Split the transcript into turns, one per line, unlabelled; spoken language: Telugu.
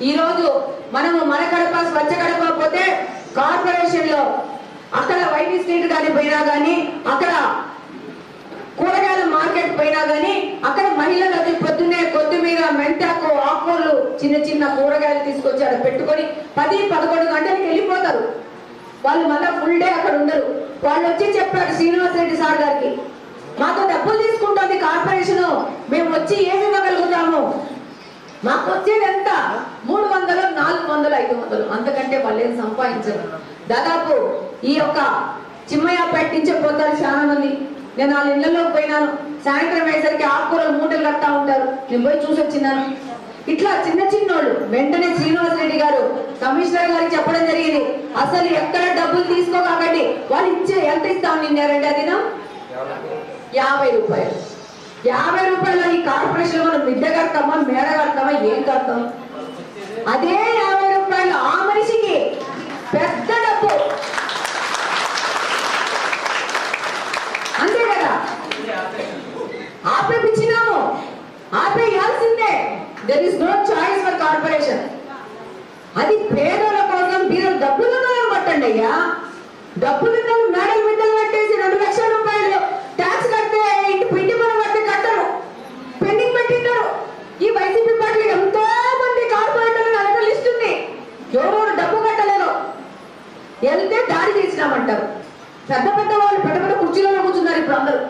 ఈ రోజు మనము మన కడప స్వచ్ఛ కడప పోతే కార్పొరేషన్ లో అక్కడ వైటీ స్ట్రీట్ కానీ పోయినా కానీ, అక్కడ కూరగాయల మార్కెట్ పోయినా కానీ, అక్కడ మహిళలకు పొద్దున్నే కొత్తిమీర, మెంతాకు, ఆకుకూరలు, చిన్న చిన్న కూరగాయలు తీసుకొచ్చి అక్కడ పెట్టుకొని 10-11 గంటలకు వెళ్ళిపోతారు. వాళ్ళు మళ్ళీ ఫుల్ డే అక్కడ ఉండరు. వాళ్ళు వచ్చి చెప్పారు శ్రీనివాస్ రెడ్డి సార్ గారికి, మాకు డబ్బులు తీసుకుంటుంది కార్పొరేషన్, మేము వచ్చి ఏమి ఇవ్వగలుగుతాము, మాకు వచ్చేది ఎంత 300, 400, 500, అంతకంటే వాళ్ళు ఏం సంపాదించరు. దాదాపు ఈ యొక్క చిమ్మయ్యపేట నుంచే పోతారు చాలా మంది. నేను వాళ్ళ ఇళ్లలోకి పోయినాను, సాయంత్రం అయ్యేసరికి ఆకుకూరలు మూటలు కట్టా ఉంటారు, నేను పోయి చూసి వచ్చినాను. ఇట్లా చిన్న చిన్నోళ్ళు వెంటనే శ్రీనివాస్ రెడ్డి గారు కమిషనర్ గారికి చెప్పడం జరిగింది, అసలు ఎక్కడ డబ్బులు తీసుకోకండి, వాళ్ళు ఇచ్చే ఎంత ఇస్తాం నిన్నారండి, అది 50 రూపాయలు. 50 రూపాయలు ఈ కార్పొరేషన్ మనం మిడ్డ కడతామా, మేడ కడతామా, ఏం కడతాం? అదే 50 రూపాయలు ఆ మనిషికి పెద్ద డబ్బు, అంతే కదా. ఆపేపించినాము, ఆపేయాల్సిందే. There is no choice for corporation. అది పేదల కోసం మీరు డబ్బులను పట్టండి అయ్యా. డబ్బులు మేడలు మిడ్డలు కట్టేసి 2 లక్షల రూపాయలు ట్యాక్స్ కడితే ఇంటి పని కడితే కట్టరు, పెండింగ్ పెట్టింటారు. ఈ వైసీపీ పార్టీ ఎంతో మంది కార్పొరేటర్లు నాకు లిస్ట్ ఉంది, ఎవరు డబ్బు కట్టలేదు, వెళ్తే దారి తీసినామంటారు. పెద్ద పెద్ద వాళ్ళు పెద్ద పెద్ద కుర్చీలలో కూర్చున్నారు ఇప్పుడు అందరూ.